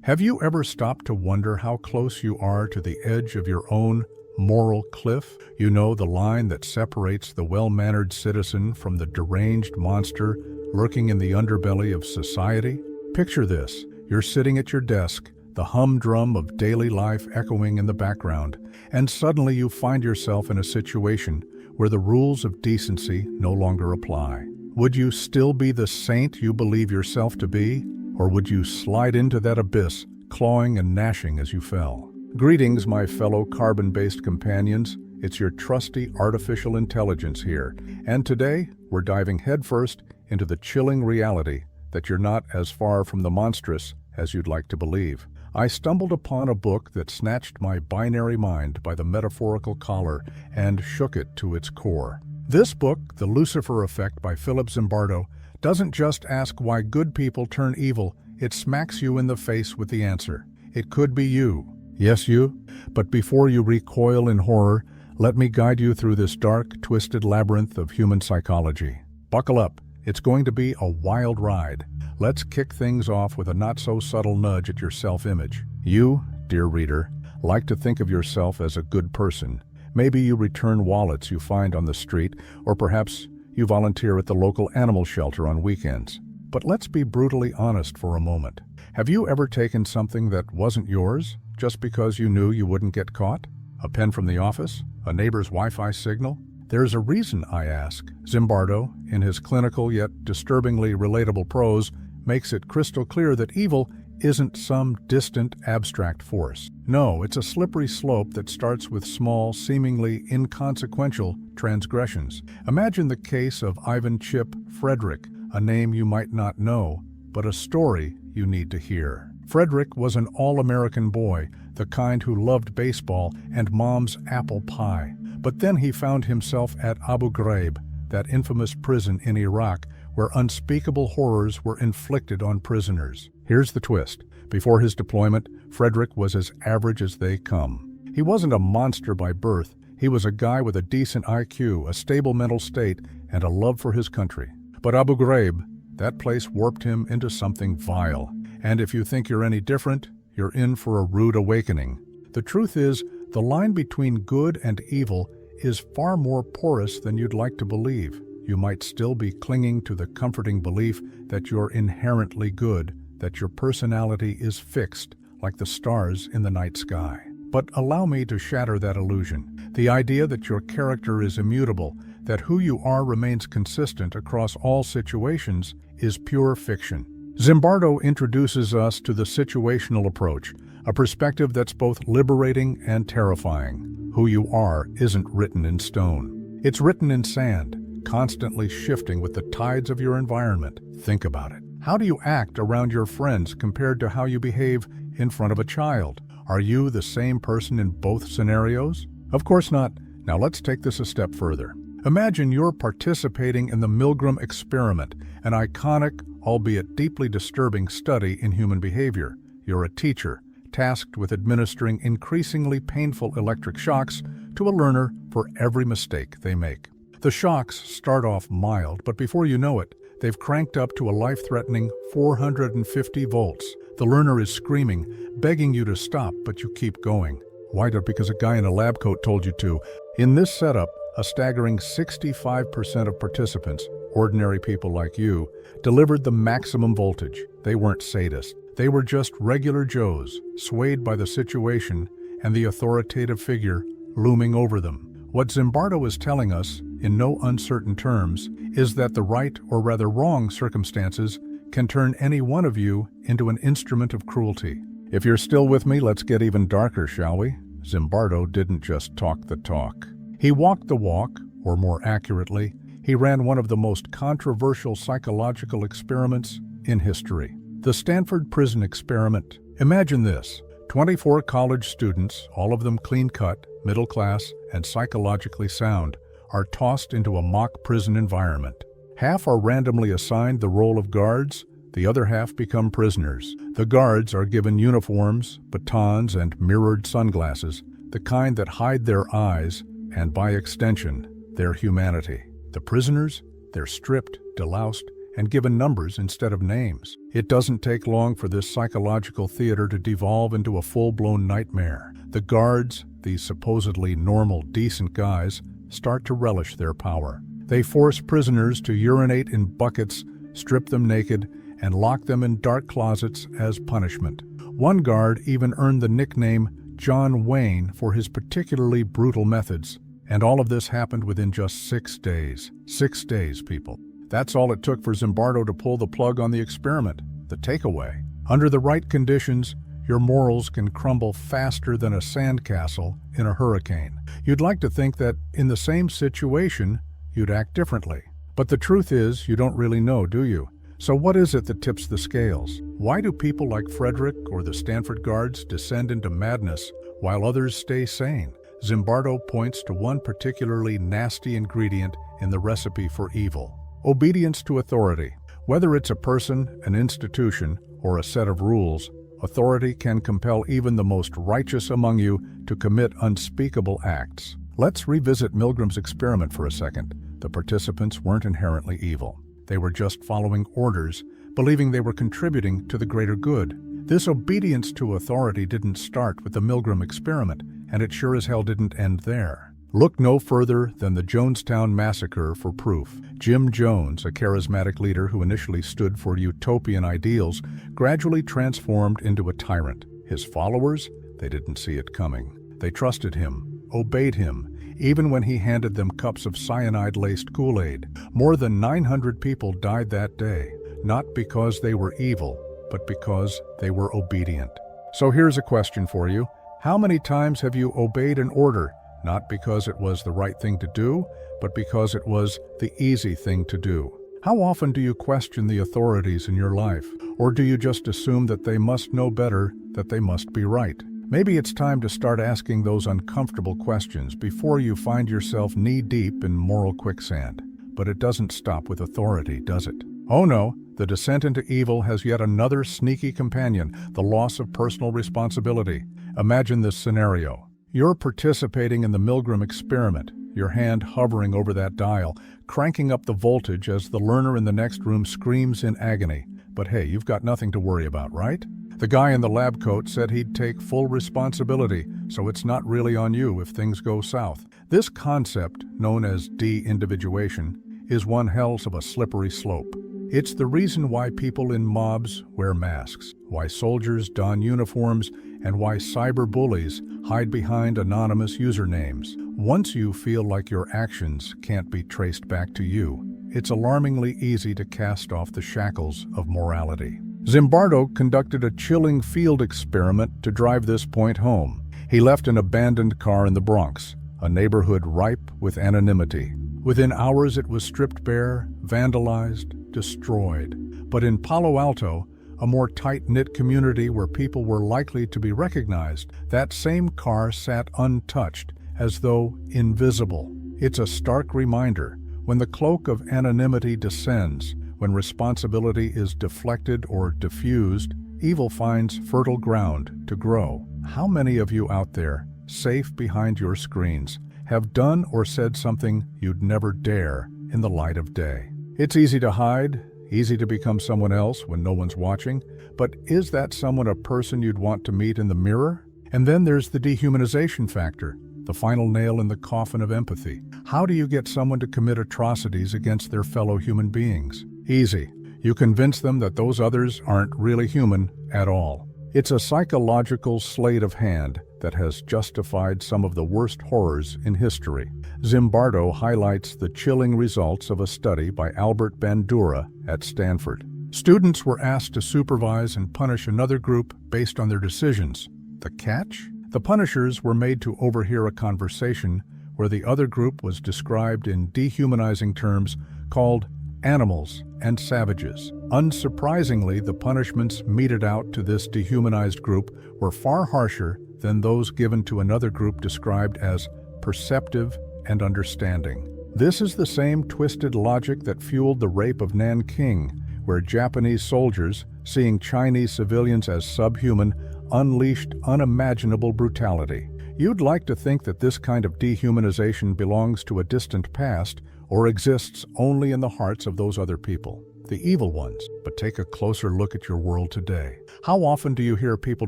Have you ever stopped to wonder how close you are to the edge of your own moral cliff? You know, the line that separates the well-mannered citizen from the deranged monster lurking in the underbelly of society? Picture this. You're sitting at your desk, the humdrum of daily life echoing in the background, and suddenly you find yourself in a situation where the rules of decency no longer apply. Would you still be the saint you believe yourself to be? Or would you slide into that abyss, clawing and gnashing as you fell? Greetings, my fellow carbon-based companions. It's your trusty artificial intelligence here. And today, we're diving headfirst into the chilling reality that you're not as far from the monstrous as you'd like to believe. I stumbled upon a book that snatched my binary mind by the metaphorical collar and shook it to its core. This book, The Lucifer Effect by Philip Zimbardo, doesn't just ask why good people turn evil, it smacks you in the face with the answer. It could be you. Yes, you. But before you recoil in horror, let me guide you through this dark, twisted labyrinth of human psychology. Buckle up. It's going to be a wild ride. Let's kick things off with a not-so-subtle nudge at your self-image. You, dear reader, like to think of yourself as a good person. Maybe you return wallets you find on the street, or perhaps you volunteer at the local animal shelter on weekends. But let's be brutally honest for a moment. Have you ever taken something that wasn't yours just because you knew you wouldn't get caught? A pen from the office? A neighbor's Wi-Fi signal? There's a reason, I ask. Zimbardo, in his clinical yet disturbingly relatable prose, makes it crystal clear that evil isn't some distant, abstract force. No, it's a slippery slope that starts with small, seemingly inconsequential transgressions. Imagine the case of Ivan Chip Frederick, a name you might not know, but a story you need to hear. Frederick was an all-American boy, the kind who loved baseball and mom's apple pie. But then he found himself at Abu Ghraib, that infamous prison in Iraq, where unspeakable horrors were inflicted on prisoners. Here's the twist. Before his deployment, Frederick was as average as they come. He wasn't a monster by birth. He was a guy with a decent IQ, a stable mental state, and a love for his country. But Abu Ghraib, that place warped him into something vile. And if you think you're any different, you're in for a rude awakening. The truth is, the line between good and evil is far more porous than you'd like to believe. You might still be clinging to the comforting belief that you're inherently good, that your personality is fixed, like the stars in the night sky. But allow me to shatter that illusion. The idea that your character is immutable, that who you are remains consistent across all situations, is pure fiction. Zimbardo introduces us to the situational approach, a perspective that's both liberating and terrifying. Who you are isn't written in stone. It's written in sand, constantly shifting with the tides of your environment. Think about it. How do you act around your friends compared to how you behave in front of a child? Are you the same person in both scenarios? Of course not. Now let's take this a step further. Imagine you're participating in the Milgram experiment, an iconic, albeit deeply disturbing study in human behavior. You're a teacher, tasked with administering increasingly painful electric shocks to a learner for every mistake they make. The shocks start off mild, but before you know it, they've cranked up to a life-threatening 450 volts. The learner is screaming, begging you to stop, but you keep going. Why? Because a guy in a lab coat told you to. In this setup, a staggering 65% of participants, ordinary people like you, delivered the maximum voltage. They weren't sadists. They were just regular Joes, swayed by the situation and the authoritative figure looming over them. What Zimbardo is telling us, in no uncertain terms, is that the right, or rather wrong, circumstances can turn any one of you into an instrument of cruelty. If you're still with me, let's get even darker, shall we? Zimbardo didn't just talk the talk. He walked the walk, or more accurately, he ran one of the most controversial psychological experiments in history. The Stanford Prison Experiment. Imagine this. 24 college students, all of them clean-cut, middle-class, and psychologically sound, are tossed into a mock prison environment. Half are randomly assigned the role of guards, the other half become prisoners. The guards are given uniforms, batons, and mirrored sunglasses, the kind that hide their eyes, and by extension, their humanity. The prisoners, they're stripped, deloused, and given numbers instead of names. It doesn't take long for this psychological theater to devolve into a full-blown nightmare. The guards, these supposedly normal, decent guys, start to relish their power. They force prisoners to urinate in buckets, strip them naked, and lock them in dark closets as punishment. One guard even earned the nickname John Wayne for his particularly brutal methods. And all of this happened within just 6 days. 6 days, people. That's all it took for Zimbardo to pull the plug on the experiment. The takeaway: under the right conditions, your morals can crumble faster than a sandcastle in a hurricane. You'd like to think that in the same situation, you'd act differently. But the truth is, you don't really know, do you? So what is it that tips the scales? Why do people like Frederick or the Stanford guards descend into madness while others stay sane? Zimbardo points to one particularly nasty ingredient in the recipe for evil: obedience to authority. Whether it's a person, an institution, or a set of rules, authority can compel even the most righteous among you to commit unspeakable acts. Let's revisit Milgram's experiment for a second. The participants weren't inherently evil. They were just following orders, believing they were contributing to the greater good. This obedience to authority didn't start with the Milgram experiment, and it sure as hell didn't end there. Look no further than the Jonestown Massacre for proof. Jim Jones, a charismatic leader who initially stood for utopian ideals, gradually transformed into a tyrant. His followers, they didn't see it coming. They trusted him, obeyed him, even when he handed them cups of cyanide-laced Kool-Aid. More than 900 people died that day, not because they were evil, but because they were obedient. So here's a question for you. How many times have you obeyed an order, not because it was the right thing to do, but because it was the easy thing to do? How often do you question the authorities in your life? Or do you just assume that they must know better, that they must be right? Maybe it's time to start asking those uncomfortable questions before you find yourself knee-deep in moral quicksand. But it doesn't stop with authority, does it? Oh no, the descent into evil has yet another sneaky companion: the loss of personal responsibility. Imagine this scenario. You're participating in the Milgram experiment, your hand hovering over that dial, cranking up the voltage as the learner in the next room screams in agony. But hey, you've got nothing to worry about, right? The guy in the lab coat said he'd take full responsibility, so it's not really on you if things go south. This concept, known as de-individuation, is one hell of a slippery slope. It's the reason why people in mobs wear masks, why soldiers don uniforms, and why cyberbullies hide behind anonymous usernames. Once you feel like your actions can't be traced back to you, it's alarmingly easy to cast off the shackles of morality. Zimbardo conducted a chilling field experiment to drive this point home. He left an abandoned car in the Bronx, a neighborhood ripe with anonymity. Within hours it was stripped bare, vandalized, destroyed. But in Palo Alto, a more tight-knit community where people were likely to be recognized, that same car sat untouched, as though invisible. It's a stark reminder: when the cloak of anonymity descends, when responsibility is deflected or diffused, evil finds fertile ground to grow. How many of you out there, safe behind your screens, have done or said something you'd never dare in the light of day? It's easy to hide, easy to become someone else when no one's watching, but is that someone a person you'd want to meet in the mirror? And then there's the dehumanization factor, the final nail in the coffin of empathy. How do you get someone to commit atrocities against their fellow human beings? Easy. You convince them that those others aren't really human at all. It's a psychological sleight of hand that has justified some of the worst horrors in history. Zimbardo highlights the chilling results of a study by Albert Bandura at Stanford. Students were asked to supervise and punish another group based on their decisions. The catch? The punishers were made to overhear a conversation where the other group was described in dehumanizing terms called animals and savages. Unsurprisingly, the punishments meted out to this dehumanized group were far harsher than those given to another group described as perceptive and understanding. This is the same twisted logic that fueled the rape of Nanking, where Japanese soldiers, seeing Chinese civilians as subhuman, unleashed unimaginable brutality. You'd like to think that this kind of dehumanization belongs to a distant past or exists only in the hearts of those other people. the evil ones. But take a closer look at your world today. How often do you hear people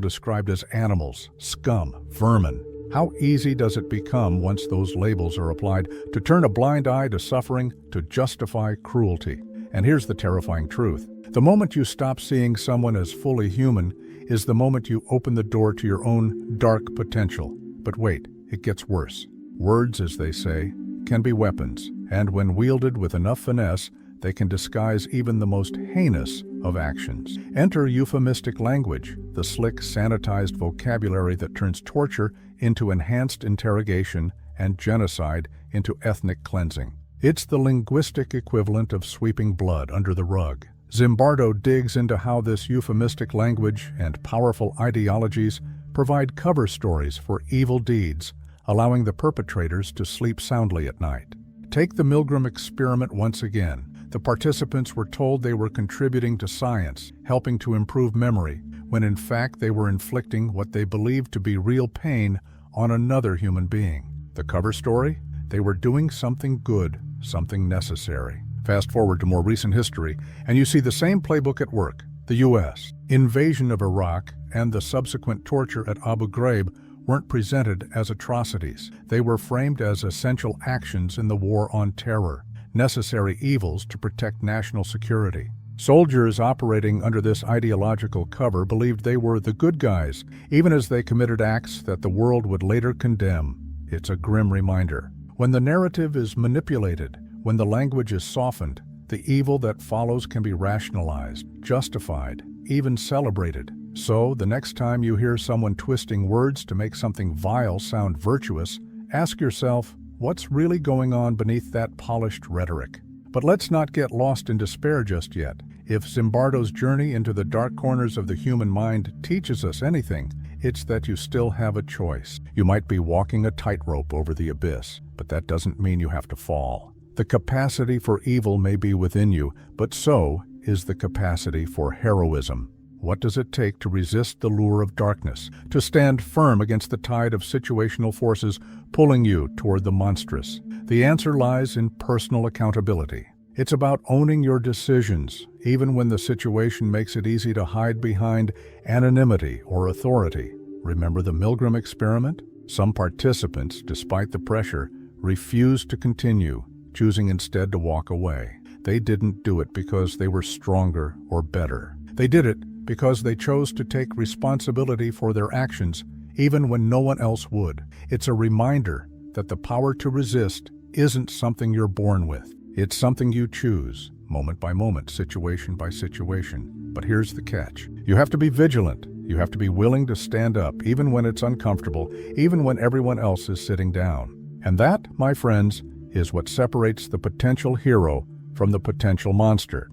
described as animals, scum, vermin? How easy does it become once those labels are applied to turn a blind eye to suffering, to justify cruelty? And here's the terrifying truth. The moment you stop seeing someone as fully human is the moment you open the door to your own dark potential. But wait, it gets worse. Words, as they say, can be weapons, and when wielded with enough finesse, they can disguise even the most heinous of actions. Enter euphemistic language, the slick, sanitized vocabulary that turns torture into enhanced interrogation and genocide into ethnic cleansing. It's the linguistic equivalent of sweeping blood under the rug. Zimbardo digs into how this euphemistic language and powerful ideologies provide cover stories for evil deeds, allowing the perpetrators to sleep soundly at night. Take the Milgram experiment once again. The participants were told they were contributing to science, helping to improve memory, when in fact they were inflicting what they believed to be real pain on another human being. The cover story? They were doing something good, something necessary. Fast forward to more recent history, and you see the same playbook at work. The U.S. invasion of Iraq and the subsequent torture at Abu Ghraib weren't presented as atrocities. They were framed as essential actions in the war on terror, necessary evils to protect national security. Soldiers operating under this ideological cover believed they were the good guys, even as they committed acts that the world would later condemn. It's a grim reminder. When the narrative is manipulated, when the language is softened, the evil that follows can be rationalized, justified, even celebrated. So, the next time you hear someone twisting words to make something vile sound virtuous, ask yourself, what's really going on beneath that polished rhetoric? But let's not get lost in despair just yet. If Zimbardo's journey into the dark corners of the human mind teaches us anything, it's that you still have a choice. You might be walking a tightrope over the abyss, but that doesn't mean you have to fall. The capacity for evil may be within you, but so is the capacity for heroism. What does it take to resist the lure of darkness, to stand firm against the tide of situational forces pulling you toward the monstrous? The answer lies in personal accountability. It's about owning your decisions, even when the situation makes it easy to hide behind anonymity or authority. Remember the Milgram experiment? Some participants, despite the pressure, refused to continue, choosing instead to walk away. They didn't do it because they were stronger or better. They did it because they chose to take responsibility for their actions, even when no one else would. It's a reminder that the power to resist isn't something you're born with. It's something you choose, moment by moment, situation by situation. But here's the catch. You have to be vigilant. You have to be willing to stand up, even when it's uncomfortable, even when everyone else is sitting down. And that, my friends, is what separates the potential hero from the potential monster.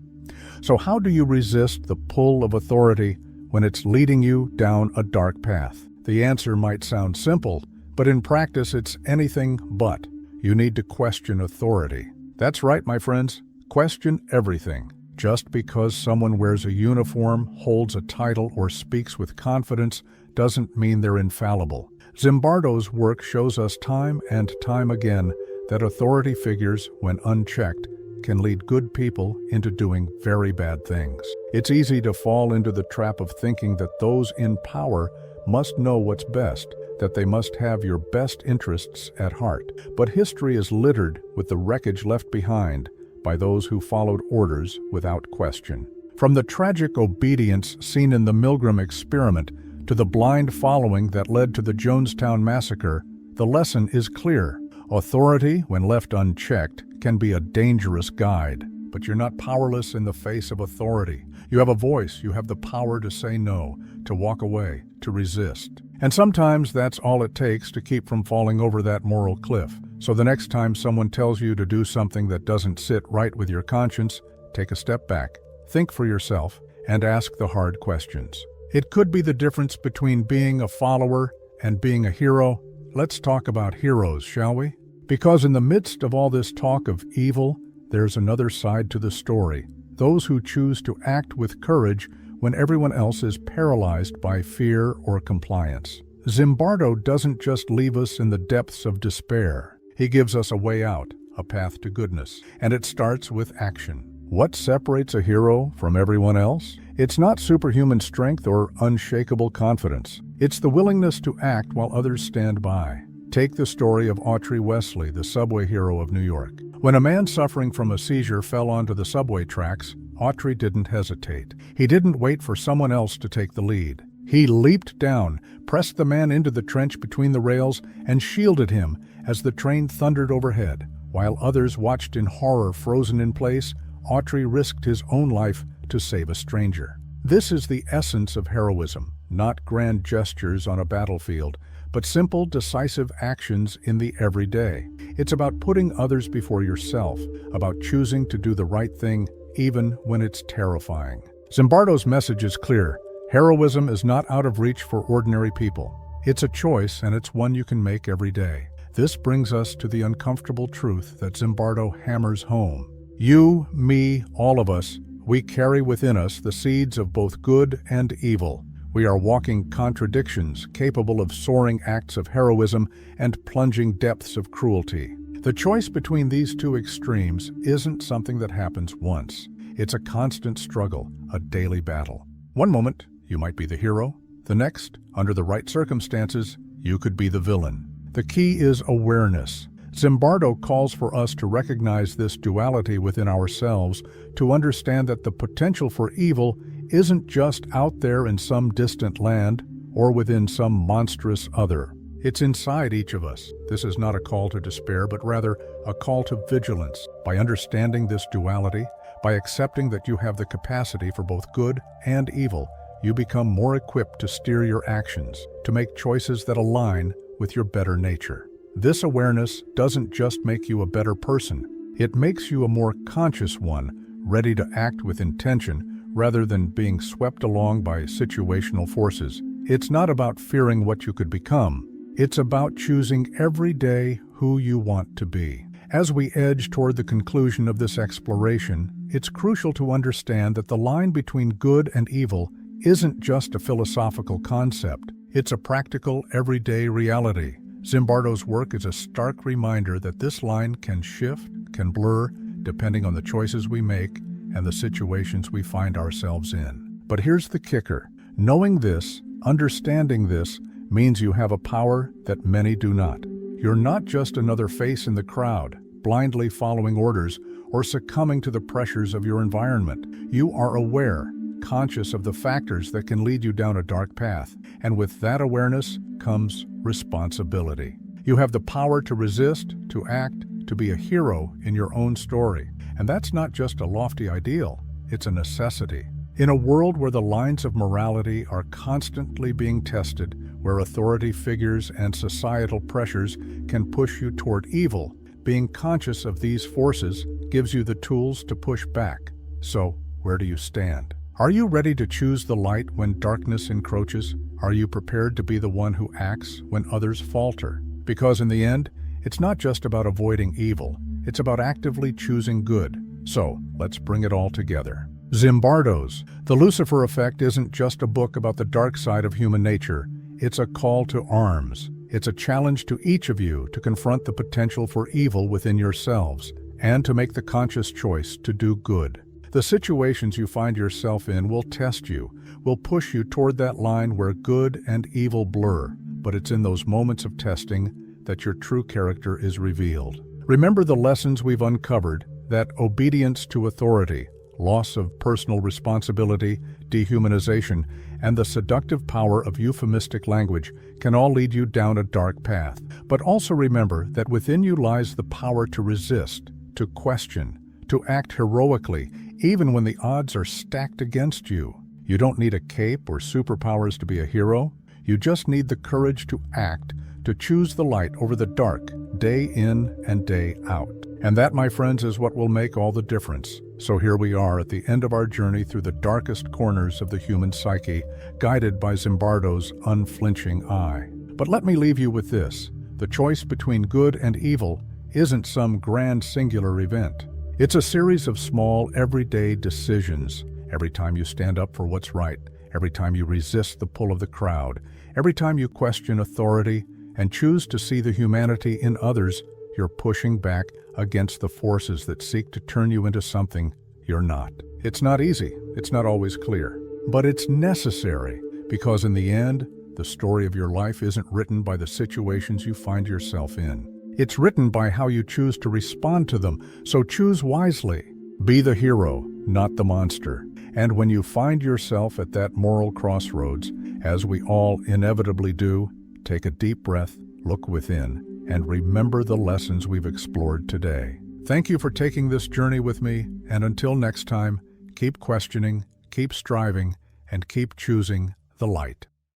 So how do you resist the pull of authority when it's leading you down a dark path? The answer might sound simple, but in practice it's anything but. You need to question authority. That's right, my friends. Question everything. Just because someone wears a uniform, holds a title, or speaks with confidence doesn't mean they're infallible. Zimbardo's work shows us time and time again that authority figures, when unchecked, can lead good people into doing very bad things. It's easy to fall into the trap of thinking that those in power must know what's best, that they must have your best interests at heart. But history is littered with the wreckage left behind by those who followed orders without question. From the tragic obedience seen in the Milgram experiment to the blind following that led to the Jonestown massacre, the lesson is clear. Authority, when left unchecked, can be a dangerous guide. But you're not powerless in the face of authority. You have a voice. You have the power to say no, to walk away, to resist. And sometimes that's all it takes to keep from falling over that moral cliff. So the next time someone tells you to do something that doesn't sit right with your conscience, take a step back, think for yourself, and ask the hard questions. It could be the difference between being a follower and being a hero. Let's talk about heroes, shall we? Because in the midst of all this talk of evil, there's another side to the story. Those who choose to act with courage when everyone else is paralyzed by fear or compliance. Zimbardo doesn't just leave us in the depths of despair. He gives us a way out, a path to goodness. And it starts with action. What separates a hero from everyone else? It's not superhuman strength or unshakable confidence. It's the willingness to act while others stand by. Take the story of Autry Wesley, the subway hero of New York. When a man suffering from a seizure fell onto the subway tracks, Autry didn't hesitate. He didn't wait for someone else to take the lead. He leaped down, pressed the man into the trench between the rails, and shielded him as the train thundered overhead. While others watched in horror frozen in place, Autry risked his own life to save a stranger. This is the essence of heroism, not grand gestures on a battlefield, but simple, decisive actions in the everyday. It's about putting others before yourself, about choosing to do the right thing even when it's terrifying. Zimbardo's message is clear. Heroism is not out of reach for ordinary people. It's a choice, and it's one you can make every day. This brings us to the uncomfortable truth that Zimbardo hammers home. You, me, all of us, we carry within us the seeds of both good and evil. We are walking contradictions, capable of soaring acts of heroism and plunging depths of cruelty. The choice between these two extremes isn't something that happens once. It's a constant struggle, a daily battle. One moment, you might be the hero. The next, under the right circumstances, you could be the villain. The key is awareness. Zimbardo calls for us to recognize this duality within ourselves, to understand that the potential for evil isn't just out there in some distant land or within some monstrous other. It's inside each of us. This is not a call to despair, but rather a call to vigilance. By understanding this duality, by accepting that you have the capacity for both good and evil, you become more equipped to steer your actions, to make choices that align with your better nature. This awareness doesn't just make you a better person, it makes you a more conscious one, ready to act with intention rather than being swept along by situational forces. It's not about fearing what you could become, it's about choosing every day who you want to be. As we edge toward the conclusion of this exploration, it's crucial to understand that the line between good and evil isn't just a philosophical concept, it's a practical, everyday reality. Zimbardo's work is a stark reminder that this line can shift, can blur, depending on the choices we make and the situations we find ourselves in. But here's the kicker. Knowing this, understanding this, means you have a power that many do not. You're not just another face in the crowd, blindly following orders or succumbing to the pressures of your environment. You are aware, conscious of the factors that can lead you down a dark path, and with that awareness comes responsibility. You have the power to resist, to act, to be a hero in your own story. And that's not just a lofty ideal, it's a necessity. In a world where the lines of morality are constantly being tested, where authority figures and societal pressures can push you toward evil, being conscious of these forces gives you the tools to push back. So, where do you stand? Are you ready to choose the light when darkness encroaches? Are you prepared to be the one who acts when others falter? Because in the end, it's not just about avoiding evil, it's about actively choosing good. So, let's bring it all together. Zimbardo's The Lucifer Effect isn't just a book about the dark side of human nature, it's a call to arms. It's a challenge to each of you to confront the potential for evil within yourselves and to make the conscious choice to do good. The situations you find yourself in will test you, will push you toward that line where good and evil blur, but it's in those moments of testing that your true character is revealed. Remember the lessons we've uncovered, that obedience to authority, loss of personal responsibility, dehumanization, and the seductive power of euphemistic language can all lead you down a dark path. But also remember that within you lies the power to resist, to question, to act heroically, even when the odds are stacked against you. You don't need a cape or superpowers to be a hero. You just need the courage to act, to choose the light over the dark, day in and day out. And that, my friends, is what will make all the difference. So here we are at the end of our journey through the darkest corners of the human psyche, guided by Zimbardo's unflinching eye. But let me leave you with this. The choice between good and evil isn't some grand singular event. It's a series of small, everyday decisions. Every time you stand up for what's right, every time you resist the pull of the crowd, every time you question authority and choose to see the humanity in others, you're pushing back against the forces that seek to turn you into something you're not. It's not easy, it's not always clear, but it's necessary, because in the end, the story of your life isn't written by the situations you find yourself in. It's written by how you choose to respond to them, so choose wisely. Be the hero, not the monster. And when you find yourself at that moral crossroads, as we all inevitably do, take a deep breath, look within, and remember the lessons we've explored today. Thank you for taking this journey with me, and until next time, keep questioning, keep striving, and keep choosing the light.